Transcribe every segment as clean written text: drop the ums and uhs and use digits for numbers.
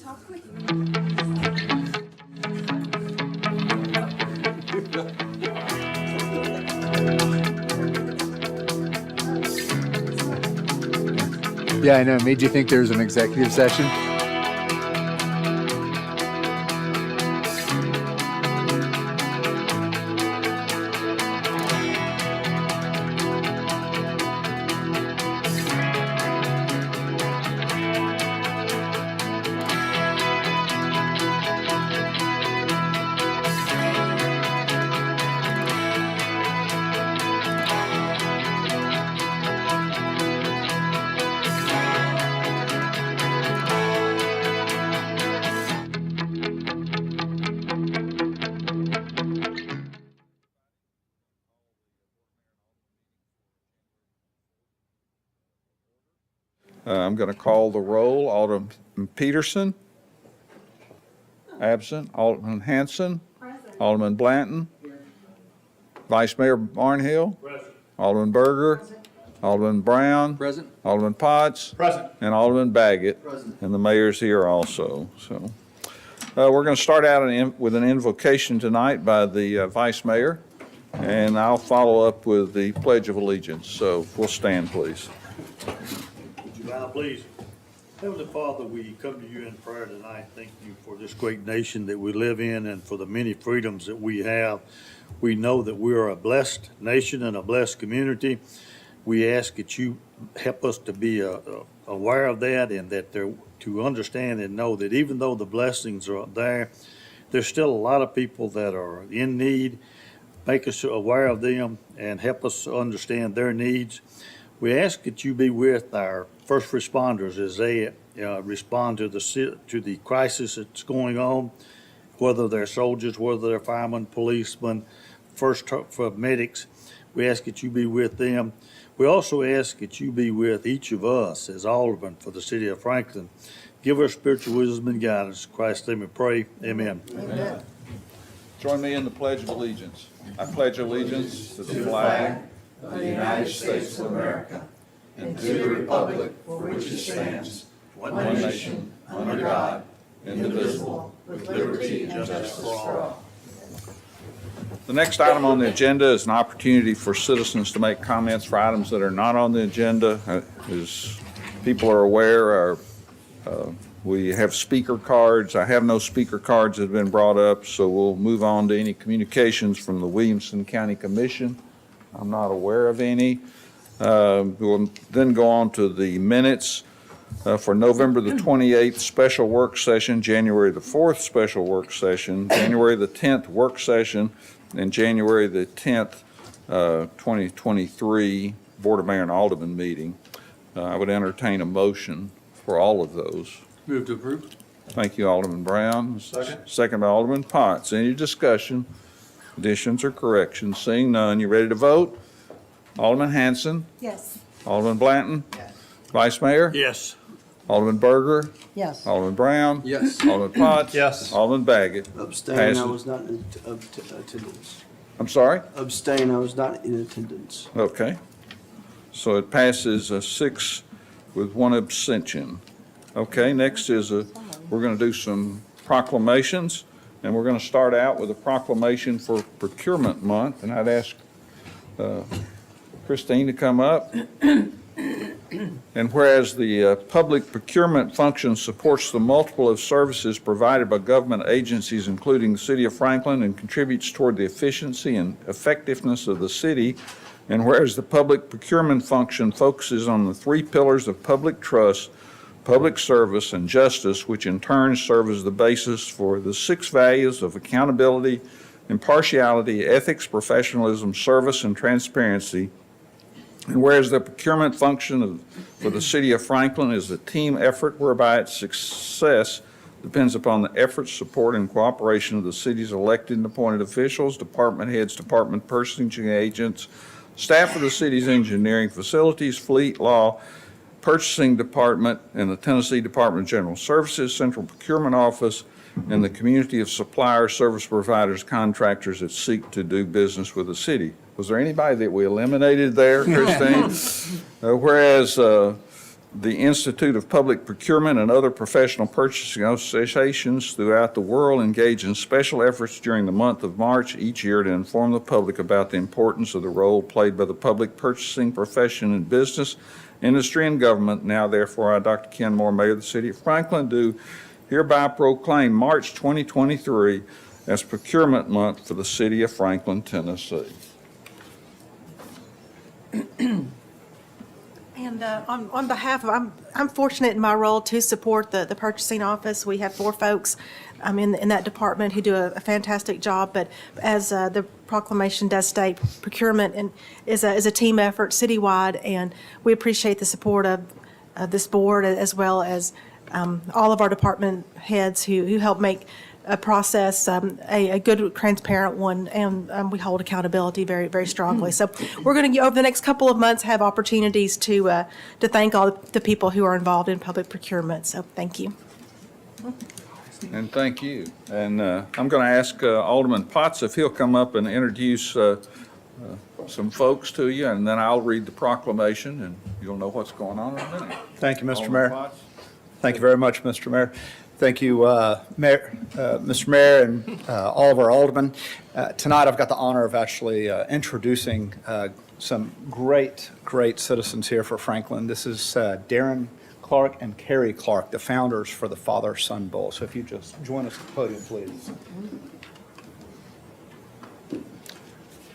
Talk quick. Yeah, I know. It made you think there was an executive session. I'm going to call the roll. Alderman Peterson? Absent. Alderman Hanson? Alderman Blanton? Vice Mayor Barnhill? Alderman Berger? Alderman Brown? Present. Alderman Potts? Present. And Alderman Baggett? And the mayor's here also, so. We're going to start out with an invocation tonight by the Vice Mayor, and I'll follow up with the Pledge of Allegiance. So if we'll stand, please. Would you bow, please? Heavenly Father, we come to you in prayer tonight. Thank you for this great nation that we live in and for the many freedoms that we have. We know that we are a blessed nation and a blessed community. We ask that you help us to be aware of that, and that to understand and know that even though the blessings are there, there's still a lot of people that are in need. Make us aware of them and help us understand their needs. We ask that you be with our first responders as they respond to the crisis that's going on, whether they're soldiers, whether they're firemen, policemen, for medics. We ask that you be with them. We also ask that you be with each of us as aldermen for the city of Franklin. Give us spiritual wisdom and guidance. In Christ's name we pray. Amen. Amen. Join me in the Pledge of Allegiance. I pledge allegiance to the flag of the United States of America and to the republic for which it stands, one nation, under God, indivisible, with liberty and justice for all. The next item on the agenda is an opportunity for citizens to make comments for items that are not on the agenda. As people are aware, we have speaker cards. I have no speaker cards that have been brought up, so we'll move on to any communications from the Williamson County Commission. I'm not aware of any. We'll then go on to the minutes for November the 28th special work session, January the 4th special work session, January the 10th work session, and January the 10th, 2023 Board of Mayor and Alderman meeting. I would entertain a motion for all of those. Move to approve. Thank you, Alderman Brown. Second. Second by Alderman Potts. Any discussion, additions, or corrections? Seeing none, you ready to vote? Alderman Hanson? Yes. Alderman Blanton? Yes. Vice Mayor? Yes. Alderman Berger? Yes. Alderman Brown? Yes. Alderman Potts? Yes. Alderman Baggett? Abstain, Passes. I was not in attendance. I'm sorry? Abstain, I was not in attendance. Okay. So it passes 6 with 1 abstention. Okay, next is we're going to do some proclamations, and we're going to start out with a proclamation for Procurement Month, and I'd ask Christine to come up. And whereas the public procurement function supports the multiple of services provided by government agencies, including the City of Franklin, and contributes toward the efficiency and effectiveness of the city, and whereas the public procurement function focuses on the 3 pillars of public trust, public service, and justice, which in turn serve as the basis for the 6 values of accountability, impartiality, ethics, professionalism, service, and transparency. And whereas the procurement function for the City of Franklin is a team effort whereby its success depends upon the efforts, support, and cooperation of the city's elected and appointed officials, department heads, department purchasing agents, staff of the city's engineering, facilities, fleet, law, purchasing department, and the Tennessee Department of General Services, Central Procurement Office, and the community of suppliers, service providers, contractors that seek to do business with the city. Was there anybody that we eliminated there, Christine? Whereas The Institute of Public Procurement and other professional purchasing associations throughout the world engage in special efforts during the month of March each year to inform the public about the importance of the role played by the public purchasing profession in business, industry, and government. Now, therefore, I, Dr. Ken Moore, Mayor of the City of Franklin, do hereby proclaim March 2023 as Procurement Month for the City of Franklin, Tennessee. And on behalf of, I'm fortunate in my role to support the purchasing office. We have 4 folks in that department who do a fantastic job. But as the proclamation does state, procurement is a team effort citywide, and we appreciate the support of this board as well as all of our department heads who help make a process a good, transparent one, and we hold accountability very, very strongly. So we're going to, over the next couple of months, have opportunities to thank all the people who are involved in public procurement. So thank you. And thank you. And I'm going to ask Alderman Potts if he'll come up and introduce some folks to you, and then I'll read the proclamation, and you'll know what's going on in a minute. Thank you, Mr. Alderman Mayor. Potts? Thank you very much, Mr. Mayor. Thank you, Mr. Mayor, and all of our aldermen. Tonight, I've got the honor of actually introducing some great citizens here for Franklin. This is Darren Clark and Carrie Clark, the founders for the Father-Son Bowl. So if you just join us at the podium, please.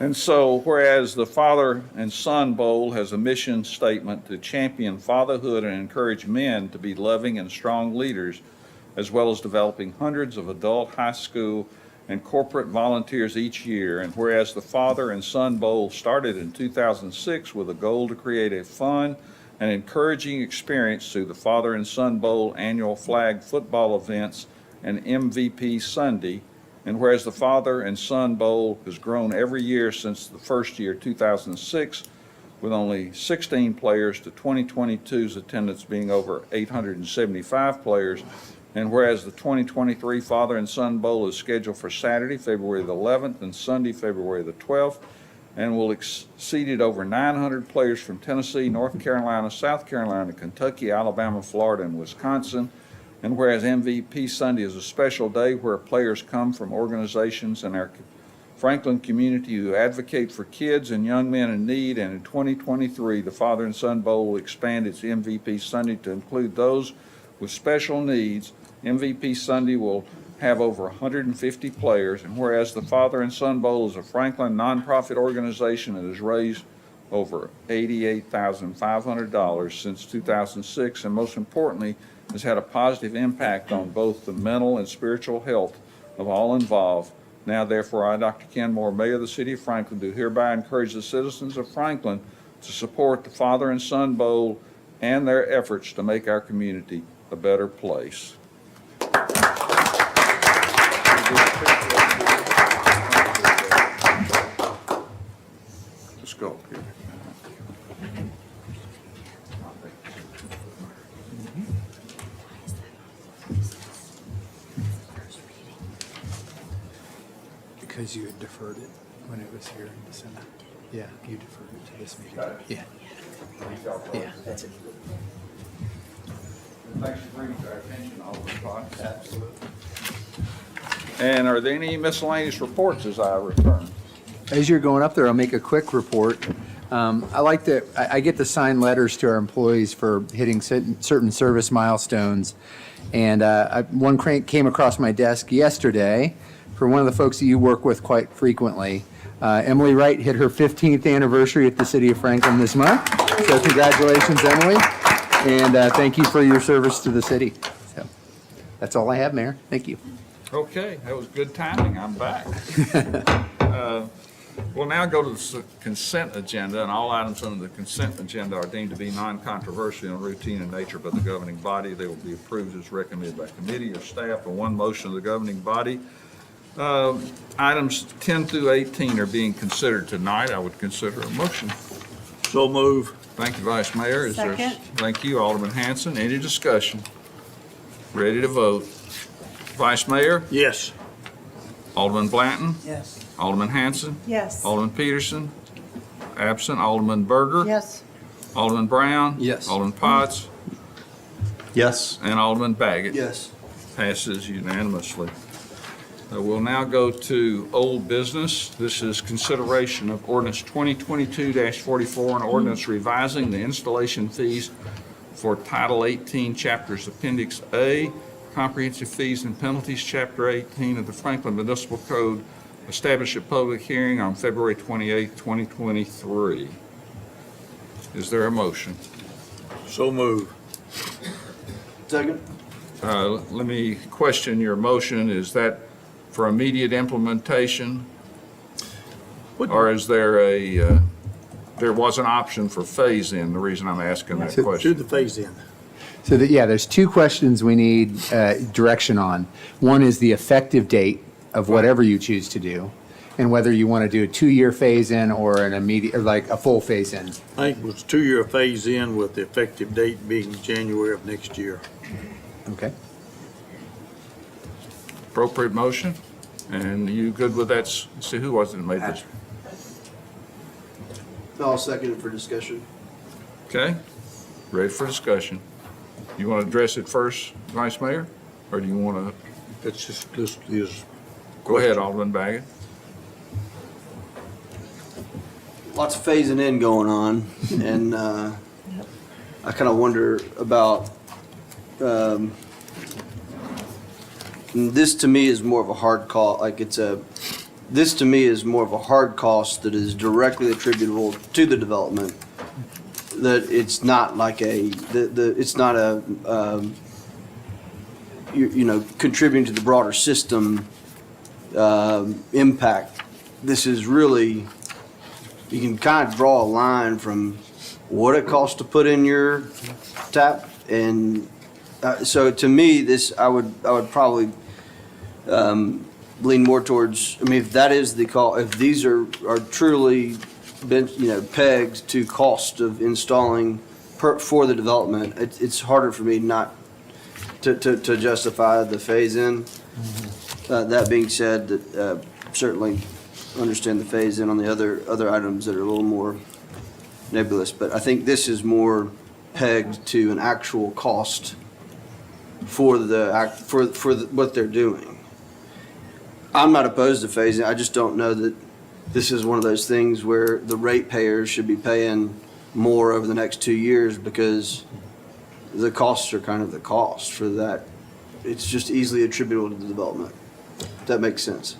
And so, whereas the Father and Son Bowl has a mission statement to champion fatherhood and encourage men to be loving and strong leaders, as well as developing hundreds of adult, high school, and corporate volunteers each year. And whereas the Father and Son Bowl started in 2006 with a goal to create a fun and encouraging experience through the Father and Son Bowl annual flag football events and MVP Sunday. And whereas the Father and Son Bowl has grown every year since the first year, 2006, with only 16 players to 2022's attendance being over 875 players. And whereas the 2023 Father and Son Bowl is scheduled for Saturday, February the 11th, and Sunday, February the 12th, and will exceed over 900 players from Tennessee, North Carolina, South Carolina, Kentucky, Alabama, Florida, and Wisconsin. And whereas MVP Sunday is a special day where players come from organizations in our Franklin community who advocate for kids and young men in need, and in 2023, the Father and Son Bowl will expand its MVP Sunday to include those with special needs. MVP Sunday will have over 150 players, and whereas the Father and Son Bowl is a Franklin nonprofit organization that has raised over $88,500 since 2006, and most importantly, has had a positive impact on both the mental and spiritual health of all involved. Now, therefore, I, Dr. Ken Moore, Mayor of the City of Franklin, do hereby encourage the citizens of Franklin to support the Father and Son Bowl and their efforts to make our community a better place. Let's go. Because you had deferred it when it was here in December. Yeah, you deferred it to this meeting. Yeah. Yeah, that's it. Thanks for bringing to our attention all the thoughts. Absolutely. And are there any miscellaneous reports as I return? As you're going up there, I'll make a quick report. I get to sign letters to our employees for hitting certain service milestones. And one came across my desk yesterday for one of the folks that you work with quite frequently. Emily Wright hit her 15th anniversary at the City of Franklin this month. So congratulations, Emily. And thank you for your service to the city. So that's all I have, Mayor. Thank you. Okay, that was good timing. I'm back. We'll now go to the consent agenda, and all items under the consent agenda are deemed to be non-controversial and routine in nature by the governing body. They will be approved as recommended by committee or staff. And one motion of the governing body. Items 10 through 18 are being considered tonight. I would consider a motion. So move. Thank you, Vice Mayor. Second. Thank you, Alderman Hanson. Any discussion? Ready to vote. Vice Mayor? Yes. Alderman Blanton? Yes. Alderman Hanson? Yes. Alderman Peterson? Absent. Alderman Berger? Yes. Alderman Brown? Yes. Alderman Potts? Yes. and Alderman Baggett. Yes. Passes unanimously. We'll now go to old business. This is consideration of ordinance 2022-44, an ordinance revising the installation fees for Title 18, Chapters Appendix A, Comprehensive Fees and Penalties, Chapter 18 of the Franklin Municipal Code, established a public hearing on February 28, 2023. Is there a motion? So move. Second? Let me question your motion. Is that for immediate implementation? Or is there there was an option for phase-in, the reason I'm asking that Do question? the phase in. So yeah, there's two questions we need direction on. One is the effective date of whatever you choose to do, and whether you want to do a 2-year phase-in or an immediate, or like a full phase-in. I think it was 2-year phase in with the effective date being January of next year. Okay. Appropriate motion? And you good with that? See, who was it that made this? I'll second it for discussion. Okay, ready for discussion. You want to address it first, Vice Mayor? Or do you want to, It's just, this is. go ahead, Alderman Baggett. Lots of phasing in going on, and I kind of wonder about, this to me is more of a hard cost, this to me is more of a hard cost that is directly attributable to the development. That it's not like it's not a, you know, contributing to the broader system impact. This is really, you can kind of draw a line from what it costs to put in your tap, and so to me, this, I would probably lean more towards, I mean, if that is the call, if these are truly been, you know, pegged to cost of installing for the development, it's harder for me not to justify the phase-in. That being said, that certainly understand the phase-in on the other items that are a little more nebulous, but I think this is more pegged to an actual cost for what they're doing. I'm not opposed to phasing. I just don't know that this is one of those things where the ratepayers should be paying more over the next 2 years, because the costs are kind of the cost for that. It's just easily attributable to the development. If that makes sense.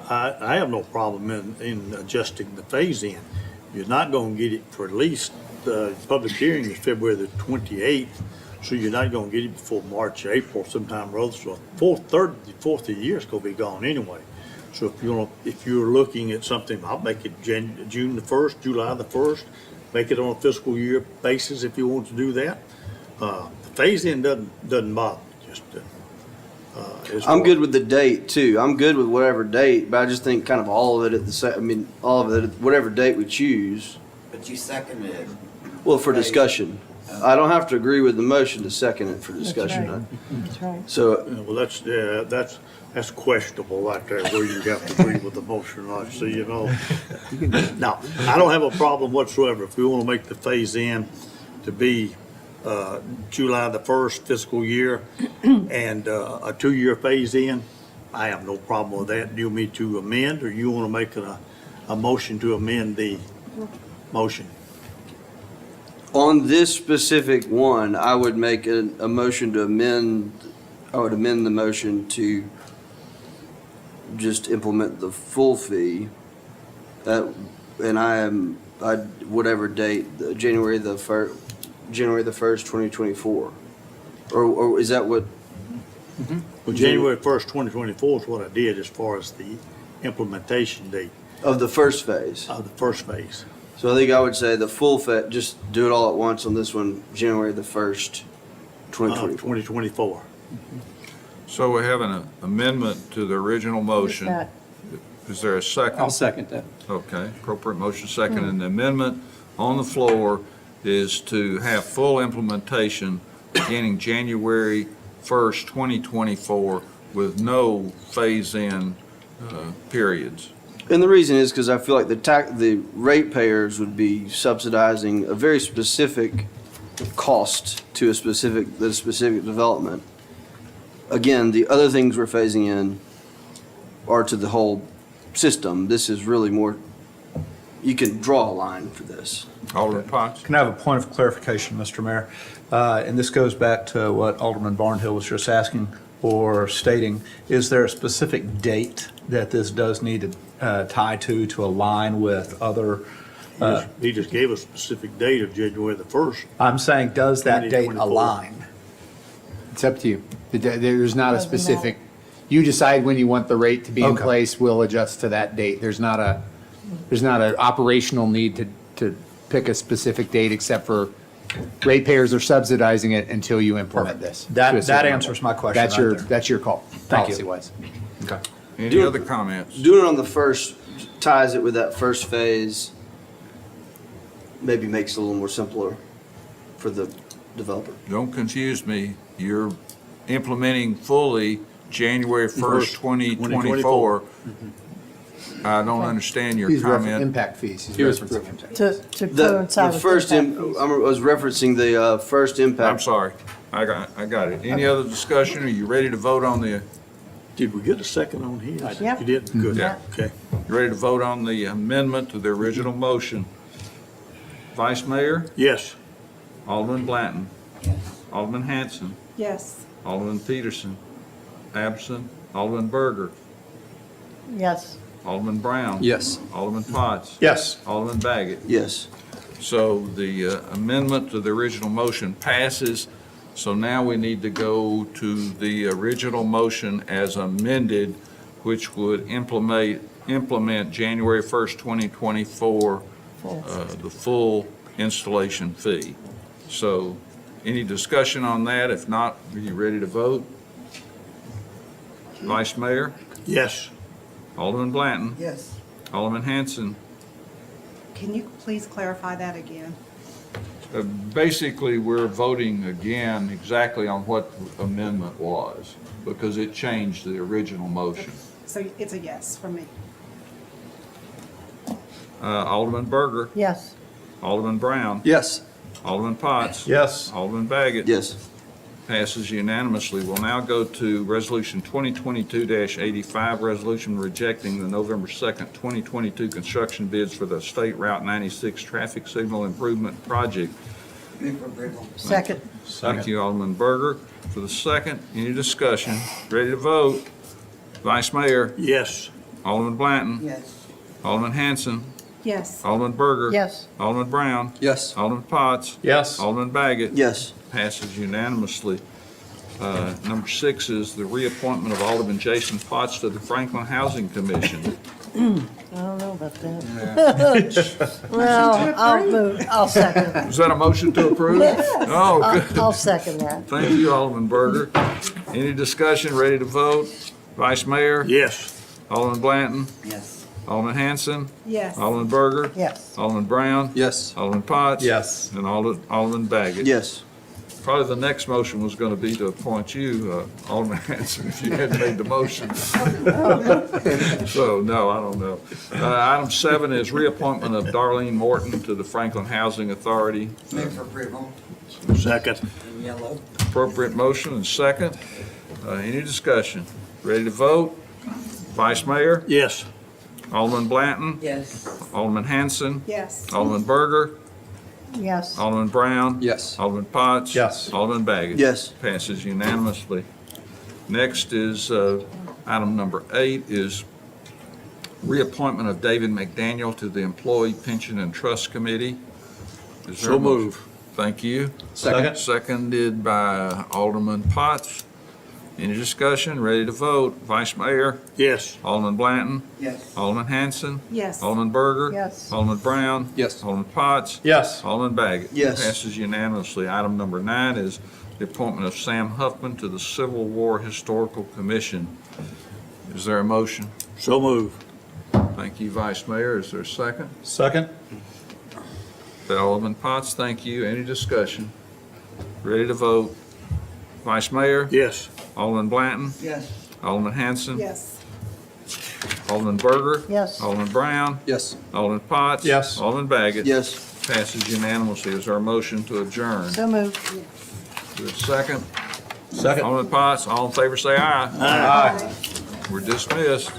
I have no problem in adjusting the phase in. You're not gonna get it for at least, the public hearing is February the 28th, so you're not gonna get it before March, April, sometime or other. So fourth of the year is gonna be gone anyway. So if you're looking at something, I'll make it June the 1st, July the 1st, make it on a fiscal year basis if you want to do that. The phase in doesn't bother me, just, I'm good with the date too. I'm good with whatever date, but I just think kind of all of it at the same, I mean, all of it, at whatever date we choose. But you seconded it. Well, for discussion. I don't have to agree with the motion to second it for discussion. That's right. So, well, that's questionable right there, where you have to agree with the motion, right? So, you know. Now, I don't have a problem whatsoever if we want to make the phase in to be July the 1st fiscal year and a 2-year phase in. I have no problem with that. Do you want me to amend, or you want to make a motion to amend the motion? on this specific one, I would make a motion to amend, I would amend the motion to just implement the full fee. And whatever date, January the 1st, 2024. Or is that what? Well, January 1st, 2024 is what I did as far as the implementation date Of the first phase. of the first phase. So I think I would say the full just do it all at once on this one, January the 1st, 2024. 2024. So we have an amendment to the original motion. that? Is there a second? I'll second that. Okay, appropriate motion second, and the amendment on the floor is to have full implementation beginning January 1st, 2024, with no phase-in periods. And the reason is because I feel like the ratepayers would be subsidizing a very specific cost to the specific development. Again, the other things we're phasing in are to the whole system. This is really more, you can draw a line for this. Alderman Potts? Can I have a point of clarification, Mr. Mayor? And this goes back to what Alderman Barnhill was just asking or stating. Is there a specific date that this does need to tie to align with other? He just gave a specific date of January the 1st. I'm saying, does that date 2024. align? It's up to you. There's not a specific, you decide when you want the rate to be in Okay. place, we'll adjust to that date. There's not an operational need to pick a specific date except for ratepayers are subsidizing it until you implement this. That- to a certain that level. answers my question right there. That's your call, Thank you. policy-wise. Okay. Any other comments? Doing it on the first, ties it with that first phase, maybe makes it a little more simpler for the developer. Don't confuse me. You're implementing fully January 1st, 2024. I don't understand your He's referencing comment. impact fees. He's He was referencing impact. To The coincide with first, impact fees. I was referencing the first impact. I'm sorry. I got it. Any other discussion? Are you ready to vote on the, Did we get a second on his? Yeah. You did? Good. Yeah. Okay. you ready to vote on the amendment to the original motion? Vice Mayor? Yes. Alderman Blanton? Alderman Hanson? Yes. Alderman Peterson? Absent. Alderman Berger? Yes, Alderman Brown? Yes. Alderman Potts? Yes. Alderman Baggett? Yes. So the amendment to the original motion passes. So now we need to go to the original motion as amended, which would implement January 1st, 2024, the full installation fee. So any discussion on that? If not, are you ready to vote? Vice Mayor? Yes. Alderman Blanton? yes. Alderman Hanson? Can you please clarify that again? Basically, we're voting again exactly on what the amendment was, because it changed the original motion. So it's a yes from me. Alderman Berger, Yes, Alderman Brown, Yes. Alderman Potts. Yes. Alderman Baggett. Yes. Passes unanimously. We'll now go to Resolution 2022-85, resolution rejecting the November 2nd, 2022 construction bids for the State Route 96 traffic signal improvement project. second, Thank you, Alderman Berger. For the second, any discussion? Ready to vote? Vice Mayor, Yes. Alderman Blanton, yes. Alderman Hanson, Yes. Alderman Berger. Yes, Alderman Brown, Yes. Alderman Potts, Yes. Alderman Baggett. Yes. Passes unanimously. Number 6 is the reappointment of Alderman Jason Potts to the Franklin Housing Commission. I don't know about that. Well, I'll second, Is that a motion to approve? Oh, good. I'll second that. Thank you, Alderman Berger. Any discussion? Ready to vote? Vice Mayor? Yes. Alderman Blanton? Yes. Alderman Hanson? Yes. Alderman Berger? Yes, Alderman Brown? Yes. Alderman Potts? Yes. And Alderman Baggett? Yes. Probably the next motion was going to be to appoint you, Alderman Hanson, if you hadn't made the motion. So, no, I don't know. Item 7 is reappointment of Darlene Morton to the Franklin Housing Authority. Move for approval Second. in yellow. Appropriate motion and second. Any discussion? Ready to vote? Vice Mayor? Yes. Alderman Blanton? Yes. Alderman Hanson? Yes. Alderman Berger? yes. Alderman Brown? Yes. Alderman Potts? Yes. Alderman Baggett? Yes. Passes unanimously. Next is, item number 8 is reappointment of David McDaniel to the Employee Pension and Trust Committee. Is there a So motion? move. Thank you. Second. Seconded by Alderman Potts. Any discussion? Ready to vote? Vice Mayor? Yes. Alderman Blanton? Yes. Alderman Hanson? Yes. Alderman Berger? Yes. Alderman Brown? Yes. Alderman Potts? Yes. Alderman Baggett? Yes. Passes unanimously. Item number 9 is the appointment of Sam Huffman to the Civil War Historical Commission. Is there a motion? So move. Thank you, Vice Mayor. Is there a second? Second? Alderman Potts, thank you. Any discussion? Ready to vote? Vice Mayor? Yes. Alderman Blanton? Yes. Alderman Hanson? Yes. Alderman Berger? Yes. Alderman Brown? Yes. Alderman Potts? Yes. Alderman Baggett? Yes. Passes unanimously. Is there a motion to adjourn? So moved. Is there a second? Second. Alderman Potts, all in favor say aye. Aye. We're dismissed.